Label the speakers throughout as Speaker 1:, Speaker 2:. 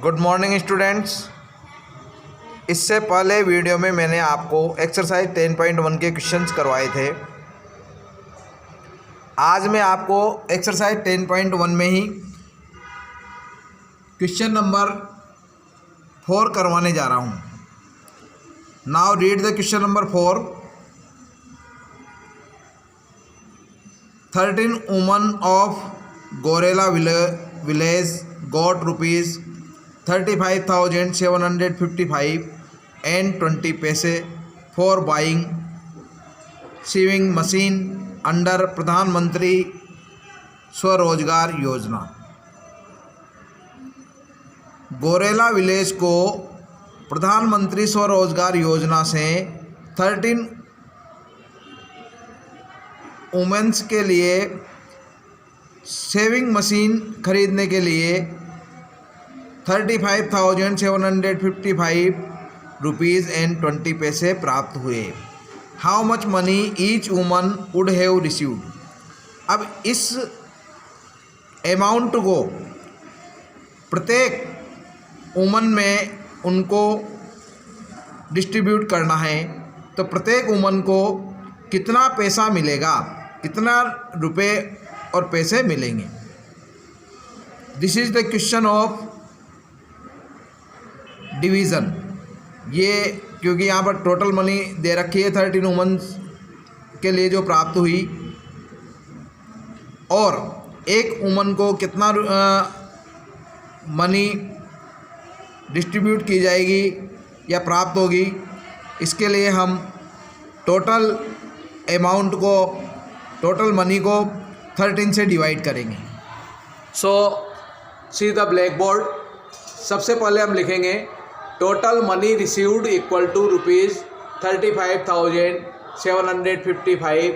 Speaker 1: Good morning students. इससे पहले video में मैंने आपको एक्सरसाइज 10.1 के क्वेश्चंस करवाए थे। आज मैं आपको एक्सरसाइज 10.1 में ही क्वेश्चन नंबर 4 करवाने जा रहा हूँ। Now read the question number 4। 13 women of Gorilla village got rupees 35,755 and 20 paise for buying sewing machine under प्रधानमंत्री स्वरोजगार योजना। गोरेला विलेज को प्रधानमंत्री स्वरोजगार योजना से 13 वुमेन्स के लिए सेविंग मशीन खरीदने के लिए 35,755 रुपीज़ एंड 20 पैसे प्राप्त हुए। How much money each woman would have received. अब इस अमाउंट को प्रत्येक वुमन में उनको डिस्ट्रीब्यूट करना है, तो प्रत्येक वुमन को कितना पैसा मिलेगा, कितना रुपए और पैसे मिलेंगे। This is the question of division. ये क्योंकि यहाँ पर टोटल मनी दे रखी है 13 वुमेन्स के लिए जो प्राप्त हुई, और एक वुमन को कितना मनी डिस्ट्रीब्यूट की जाएगी या प्राप्त होगी, इसके लिए हम टोटल अमाउंट को, टोटल मनी को 13 से डिवाइड करेंगे। So see the blackboard. सबसे पहले हम लिखेंगे total money received equal to rupees 35,755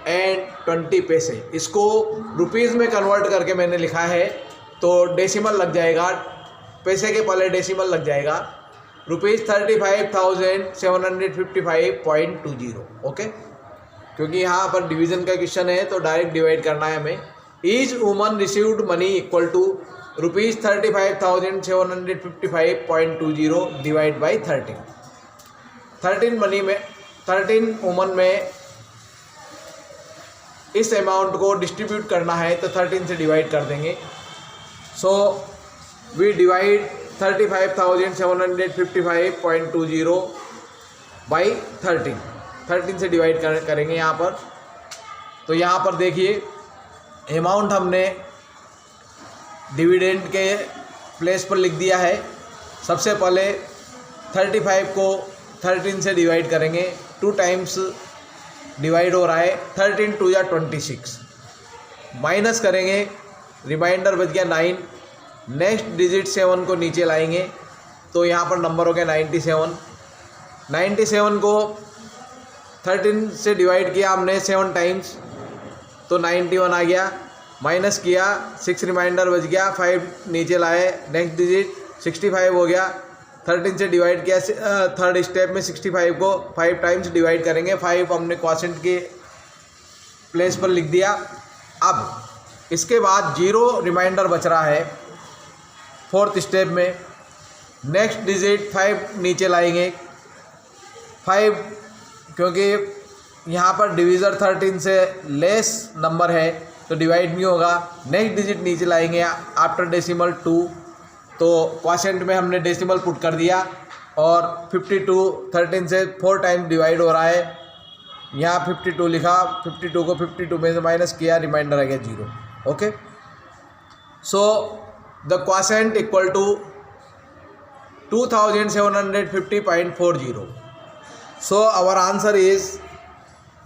Speaker 1: and 20 paise. इसको रुपीज़ में कन्वर्ट करके मैंने लिखा है, तो डेसिमल लग जाएगा, पैसे के पहले डेसिमल लग जाएगा। रुपीज़ 35,755.20। ओके, क्योंकि यहाँ पर डिवीज़न का क्वेश्चन है तो डायरेक्ट डिवाइड करना है हमें। Each woman received money equal to rupees 35,755.20 divide by 13। 13 money में 13 वुमन में इस अमाउंट को डिस्ट्रीब्यूट करना है, तो 13 से डिवाइड कर देंगे। सो वी डिवाइड 35,755.20 बाई 13 से डिवाइड करेंगे यहाँ पर। तो यहाँ पर देखिए अमाउंट हमने डिविडेंड के प्लेस पर लिख दिया है। सबसे पहले 35 को 13 से डिवाइड करेंगे, 2 टाइम्स डिवाइड हो रहा है, 13 2 या 26, माइनस करेंगे, रिमाइंडर बच गया 9। नेक्स्ट डिजिट 7 को नीचे लाएंगे, तो यहाँ पर नंबर हो गया 97। 97 को 13 से डिवाइड किया हमने 7 टाइम्स, तो 91 आ गया। माइनस किया, 6 रिमाइंडर बच गया, 5 नीचे लाए, नेक्स्ट डिजिट 65 हो गया। 13 से डिवाइड किया, थर्ड स्टेप में 65 को 5 टाइम्स डिवाइड करेंगे। 5 हमने क्वोशेंट के प्लेस पर लिख दिया। अब इसके बाद 0 रिमाइंडर बच रहा है फोर्थ स्टेप में। नेक्स्ट डिजिट 5 नीचे लाएंगे, 5 क्योंकि यहाँ पर डिवीज़र 13 से लेस नंबर है तो डिवाइड नहीं होगा। नेक्स्ट डिजिट नीचे लाएंगे आफ्टर डेसिमल 2, तो क्वोशेंट में हमने डेसिमल पुट कर दिया, और 52 13 से 4 टाइम डिवाइड हो रहा है। यहाँ 52 लिखा, 52 को 52 में से माइनस किया, रिमाइंडर आ गया 0। Okay, so the quotient equal to 2750.40। So our answer is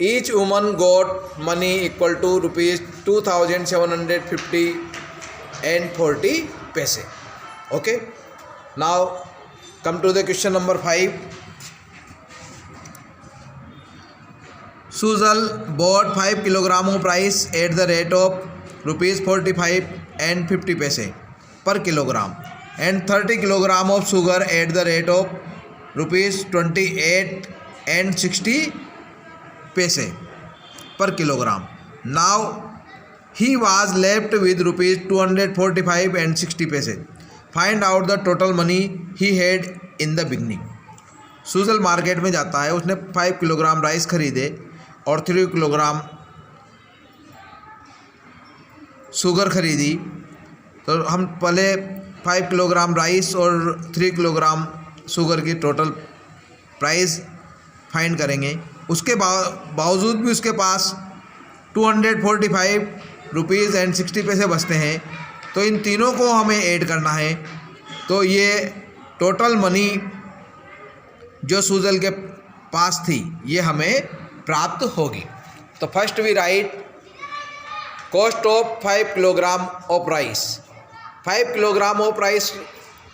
Speaker 1: each woman got money equal to rupees 2,750 and 40 paise. Okay. Now come to the question number 5. Sujal bought 5 kilogram of rice at the rate of rupees 45 and 50 paise per kilogram, and 30 kilogram of sugar at the rate of rupees 28 and 60 paise per kilogram. Now he was left with rupees 245 and 60 paise. Find out the total money he had in the beginning. Sujal market में जाता है, उसने 5 kilogram rice खरीदे और 3 kilogram sugar खरीदी। तो हम पहले 5 किलोग्राम राइस और 3 किलोग्राम शुगर की टोटल प्राइस फाइंड करेंगे। उसके बावजूद भी उसके पास 245 रुपीज़ एंड 60 पैसे बचते हैं। तो इन तीनों को हमें ऐड करना है। तो ये टोटल मनी जो सुजल के पास थी ये हमें प्राप्त होगी। तो first we write cost of 5 kilogram of rice. 5 kilogram of rice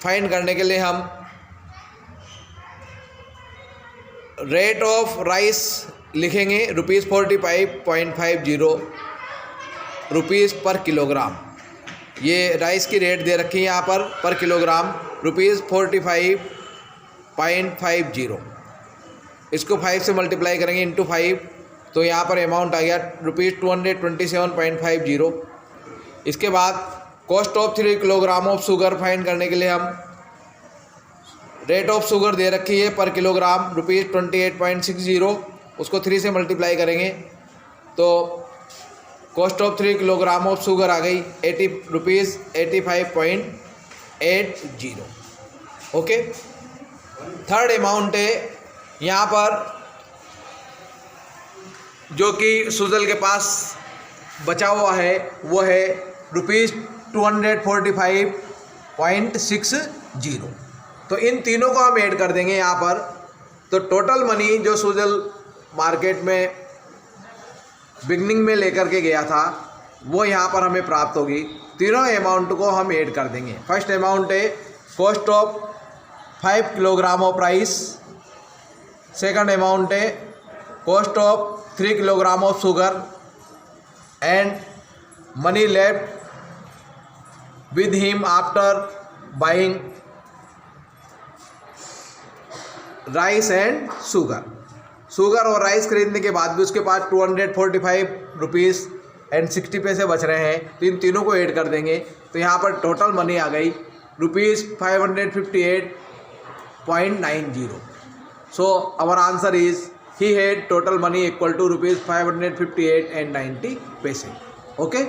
Speaker 1: find करने के लिए हम रेट ऑफ राइस लिखेंगे ₹45.50 रुपीज़ पर किलोग्राम। ये राइस की रेट दे रखी है यहाँ पर किलोग्राम ₹45.50। इसको 5 से मल्टीप्लाई करेंगे इंटू 5, तो यहाँ पर अमाउंट आ गया ₹227.50। इसके बाद cost of 3 kilogram of sugar find करने के लिए हम रेट ऑफ शुगर दे रखी है पर किलोग्राम ₹28.60, उसको 3 से मल्टीप्लाई करेंगे तो cost of 3 kilogram of sugar आ गई ₹85.80। ओके। थर्ड अमाउंट है यहाँ पर जो कि सुजल के पास बचा हुआ है वो है ₹245.60। तो इन तीनों को हम ऐड कर देंगे यहाँ पर। तो टोटल मनी जो सुजल मार्केट में बिगनिंग में लेकर के गया था वो यहाँ पर हमें प्राप्त होगी। तीनों अमाउंट को हम ऐड कर देंगे। फर्स्ट अमाउंट है cost of 5 kilogram of rice. Second amount है cost of 3 kilogram of sugar and money left with him after buying rice and sugar और राइस खरीदने के बाद भी उसके पास 245 रुपीज़ एंड 60 पैसे बच रहे हैं। तो इन तीनों को ऐड कर देंगे तो यहाँ पर टोटल मनी आ गई ₹558.90। So our answer is he had total money equal to ₹558.90। Okay.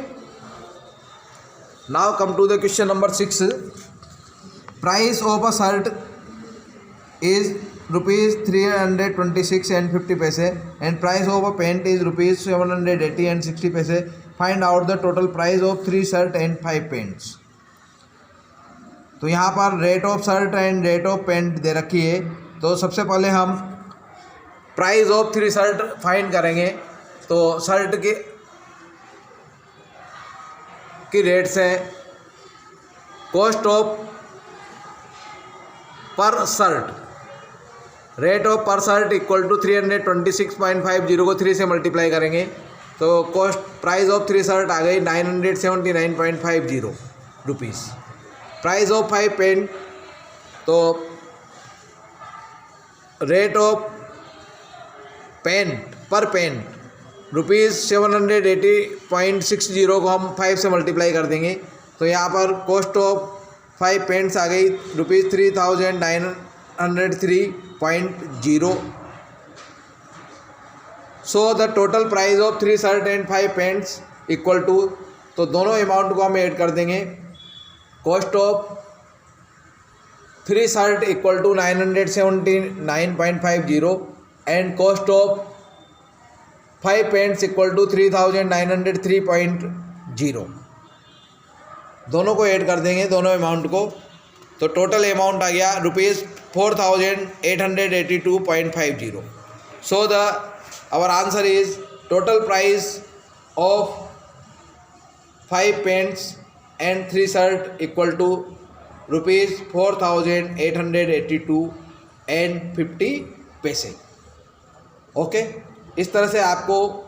Speaker 1: Now come to the question number 6। Price of a shirt is ₹326.50 and price of a pant is ₹780.60. Find out the total price of 3 shirt and 5 pants. तो यहाँ पर rate of shirt and rate of pant दे रखी है। तो सबसे पहले हम प्राइस ऑफ 3 शर्ट फाइंड करेंगे। तो शर्ट की रेट्स है कॉस्ट ऑफ पर शर्ट, रेट ऑफ पर शर्ट इक्वल टू 326.50 को 3 से मल्टीप्लाई करेंगे तो कॉस्ट प्राइस ऑफ 3 शर्ट आ गई 979.50 रुपीज़। प्राइस ऑफ 5 पेंट, तो रेट ऑफ पेंट पर पेंट ₹780.60 को हम 5 से मल्टीप्लाई कर देंगे तो यहाँ पर कॉस्ट ऑफ 5 पेंट्स आ गई ₹3903.0। So the total price of 3 shirt and 5 pants equal to, तो दोनों अमाउंट को हम ऐड कर देंगे। Cost of 3 shirt equal to 979.50 and cost of 5 pants equal to 3903.0। दोनों को ऐड कर देंगे, दोनों अमाउंट को। तो टोटल अमाउंट आ गया ₹4882.50। So the our answer is total price of 5 pants and 3 shirt equal to ₹4882.50। Okay. इस तरह से आपको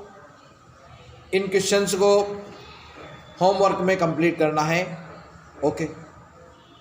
Speaker 1: इन क्वेश्चंस को होमवर्क में कंप्लीट करना है। ओके।